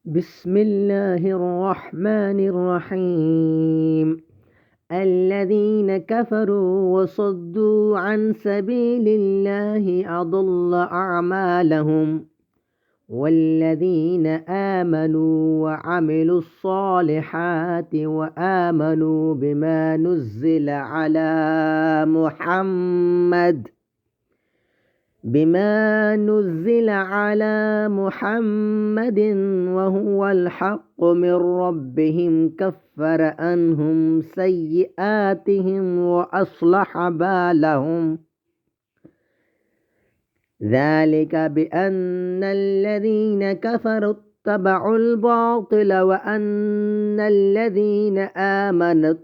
بسم الله الرحمن الرحيم. الذين كفروا وصدوا عن سبيل الله أضل أعمالهم والذين آمنوا وعملوا الصالحات وآمنوا بما نزل على محمد وهو الحق من ربهم كفر عنهم سيئاتهم وأصلح بالهم. ذلك بأن الذين كفروا اتبعوا الباطل وأن الذين آمنوا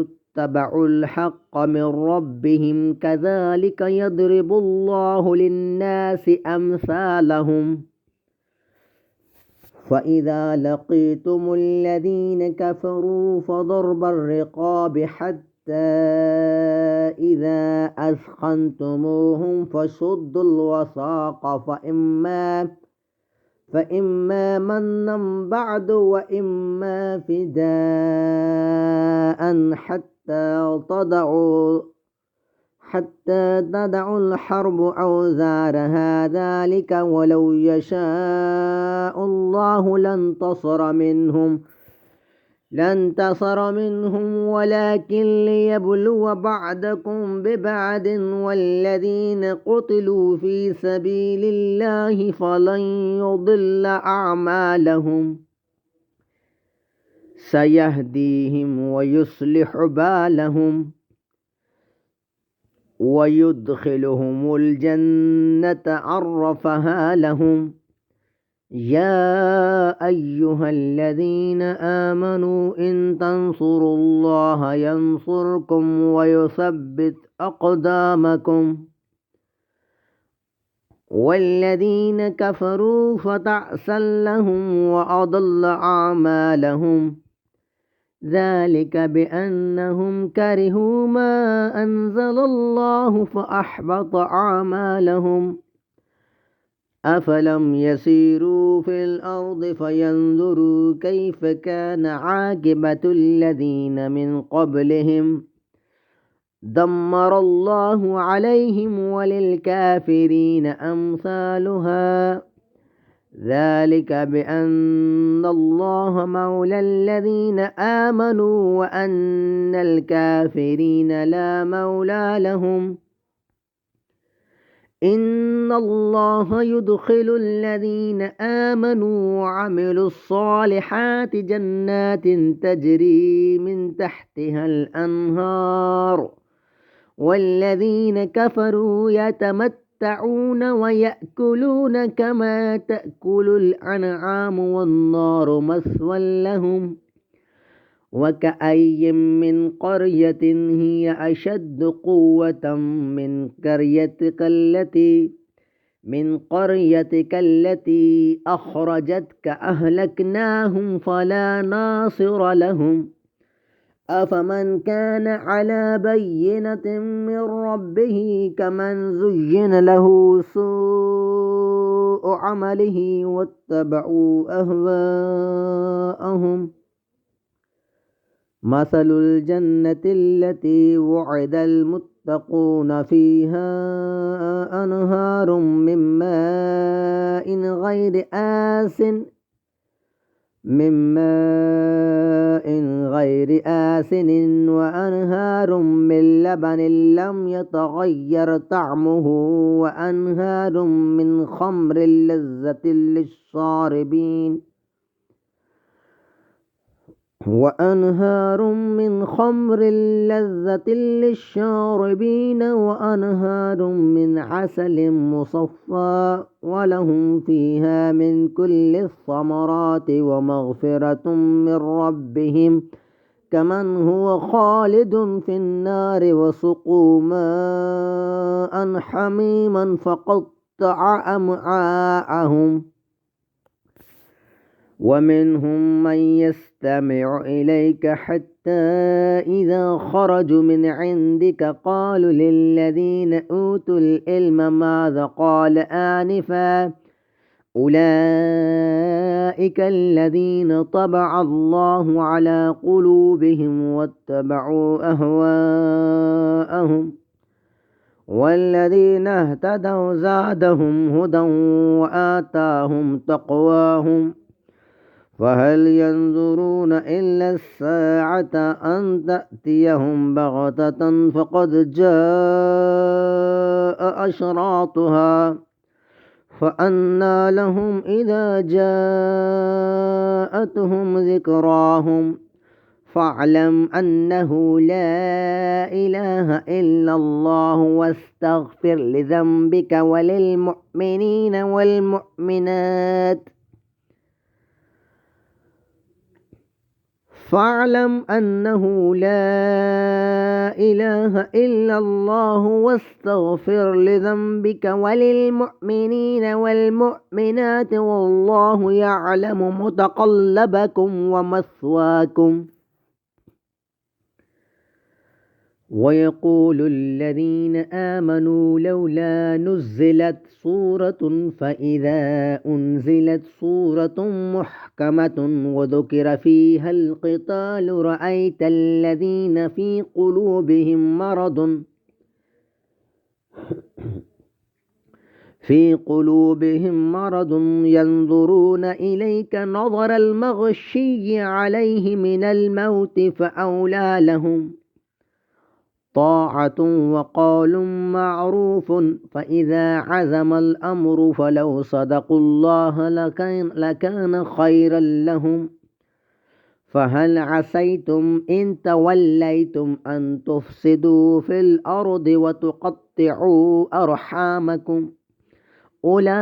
اتبعوا الحق من ربهم كذلك يضرب الله للناس أمثالهم. فإذا لقيتم الذين كفروا فضرب الرقاب حتى إذا أثخنتموهم فشدوا الوثاق فإما منا بعد وإما فداء حتى تضع الحرب أوزارها. ذلك ولو يشاء الله لانتصر منهم ولكن ليبلو بعضكم ببعض. والذين قتلوا في سبيل الله فلن يضل أعمالهم سيهديهم ويصلح بالهم ويدخلهم الجنة عرفها لهم. يا أيها الذين آمنوا إن تنصروا الله ينصركم ويثبت أقدامكم. والذين كفروا فتعسا لهم وأضل أعمالهم. ذلك بأنهم كرهوا ما أنزل الله فأحبط أعمالهم. أفلم يسيروا في الأرض فينظروا كيف كان عاقبة الذين من قبلهم دمر الله عليهم وللكافرين أمثالها. ذلك بأن الله مولى الذين آمنوا وأن الكافرين لا مولى لهم. إن الله يدخل الذين آمنوا وعملوا الصالحات جنات تجري من تحتها الأنهار. والذين كفروا يتمتعون ويأكلون كما تأكل الأنعام والنار مثوى لهم. وكأي من قرية هي أشد قوة من قريتك التي أخرجتك أهلكناهم فلا ناصر لهم. أفمن كان على بينة من ربه كمن زين له سوء عمله واتبعوا أهواءهم. مثل الجنة التي وعد المتقون فيها أنهار من ماء غير آسن وأنهار من لبن لم يتغير طعمه وأنهار من خمر لذة للشاربين وأنهار من عسل مصفى ولهم فيها من كل الثمرات ومغفرة من ربهم كمن هو خالد في النار وسقوا ماء حميما فقطع أمعاءهم. ومنهم من يستمع إليك حتى حتى إذا خرجوا من عندك قالوا للذين أوتوا العلم ماذا قال آنفا أولئك الذين طبع الله على قلوبهم واتبعوا أهواءهم والذين اهتدوا زادهم هدى وآتاهم تقواهم فهل ينظرون إلا الساعة أن تأتيهم بغتة فقد جاء أشراطها فأنى لهم إذا جاءتهم ذكراهم فاعلم أنه لا إله إلا الله واستغفر لذنبك وللمؤمنين والمؤمنات فاعلم أنه لا إله إلا الله واستغفر لذنبك وللمؤمنين والمؤمنات والله يعلم متقلبكم ومثواكم ويقول الذين آمنوا لولا نزلت سورة فإذا أنزلت سورة محكمة وذكر فيها القتال رأيت الذين في قلوبهم مرض ينظرون إليك نظر المغشي عليه من الموت فأولى لهم طاعة وقول معروف فإذا عزم الأمر فلو صدقوا الله لكان خيرا لهم فهل عسيتم إن توليتم أن تفسدوا في الأرض وتقطعوا أرحامكم أولئك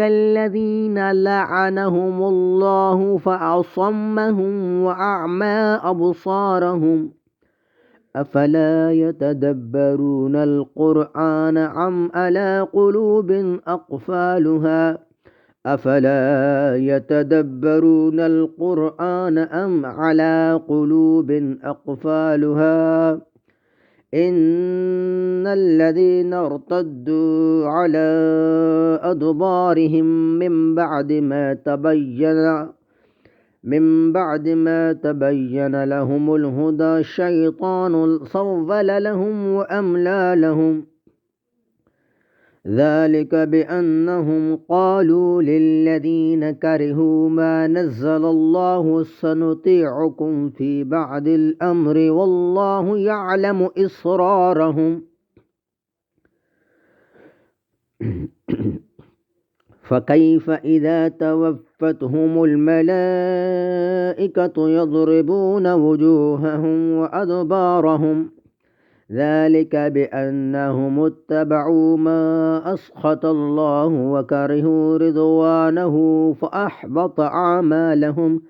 الذين لعنهم الله فأصمهم وأعمى أبصارهم أفلا يتدبرون القرآن أم على قلوب أقفالها أفلا يتدبرون القرآن أم على قلوب أقفالها إن الذين ارتدوا على أدبارهم من بعد ما تبين لهم الهدى الشيطان سول لهم وأملى لهم ذلك بأنهم قالوا للذين كرهوا ما نزل الله سنطيعكم في بعض الأمر والله يعلم إسرارهم فكيف إذا توفتهم الملائكة يضربون وجوههم وأدبارهم ذلك بأنهم اتبعوا ما أسخط الله وكرهوا رضوانه فأحبط أعمالهم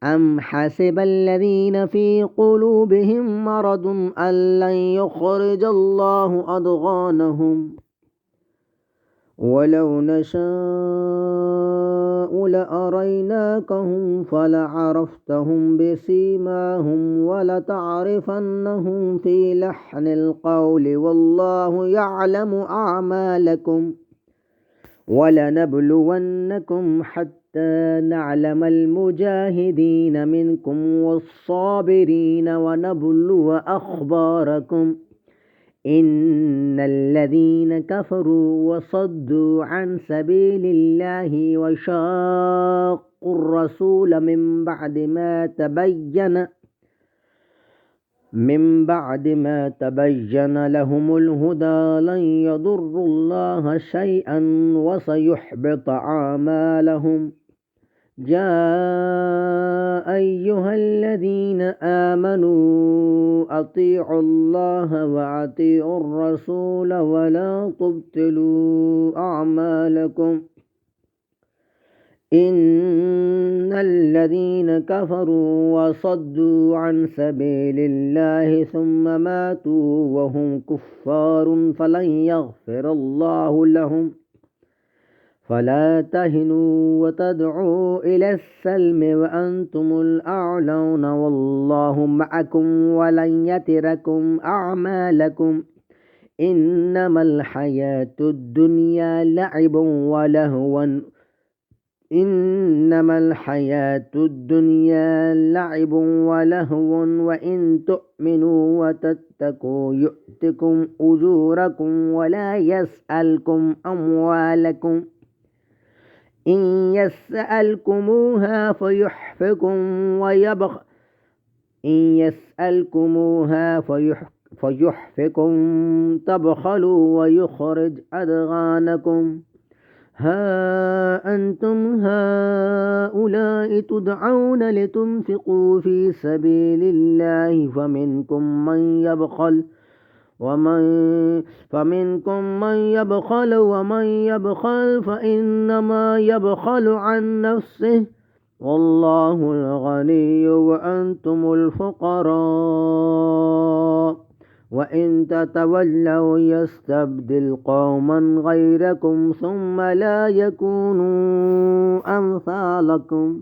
أم حسب الذين في قلوبهم مرض أن لن يخرج الله أضغانهم ولو نشاء لأريناكهم فلعرفتهم بسيماهم ولتعرفنهم في لحن القول والله يعلم أعمالكم ولنبلونكم حتى نعلم المجاهدين منكم والصابرين ونبلو أخباركم إن الذين كفروا وصدوا عن سبيل الله وشاقوا الرسول من بعد ما تبين لهم الهدى لن يضروا الله شيئا وسيحبط أعمالهم يا أيها الذين آمنوا أطيعوا الله وأطيعوا الرسول ولا تبطلوا أعمالكم إن الذين كفروا وصدوا عن سبيل الله ثم ماتوا وهم كفار فلن يغفر الله لهم فلا تهنوا وتدعوا إلى السلم وأنتم الأعلون والله معكم ولن يتركم أعمالكم إنما الحياة الدنيا لعب ولهو وإن تؤمنوا وتتقوا يؤتكم أجوركم ولا يسألكم أموالكم إن يسألكموها فيحفكم تبخلوا ويخرج أضغانكم ها أنتم هؤلاء تدعون لتنفقوا في سبيل الله فمنكم من يبخل ومن يبخل فإنما يبخل عن نفسه والله الغني وأنتم الفقراء وإن تتولوا يستبدل قوما غيركم ثم لا يكونوا أمثالكم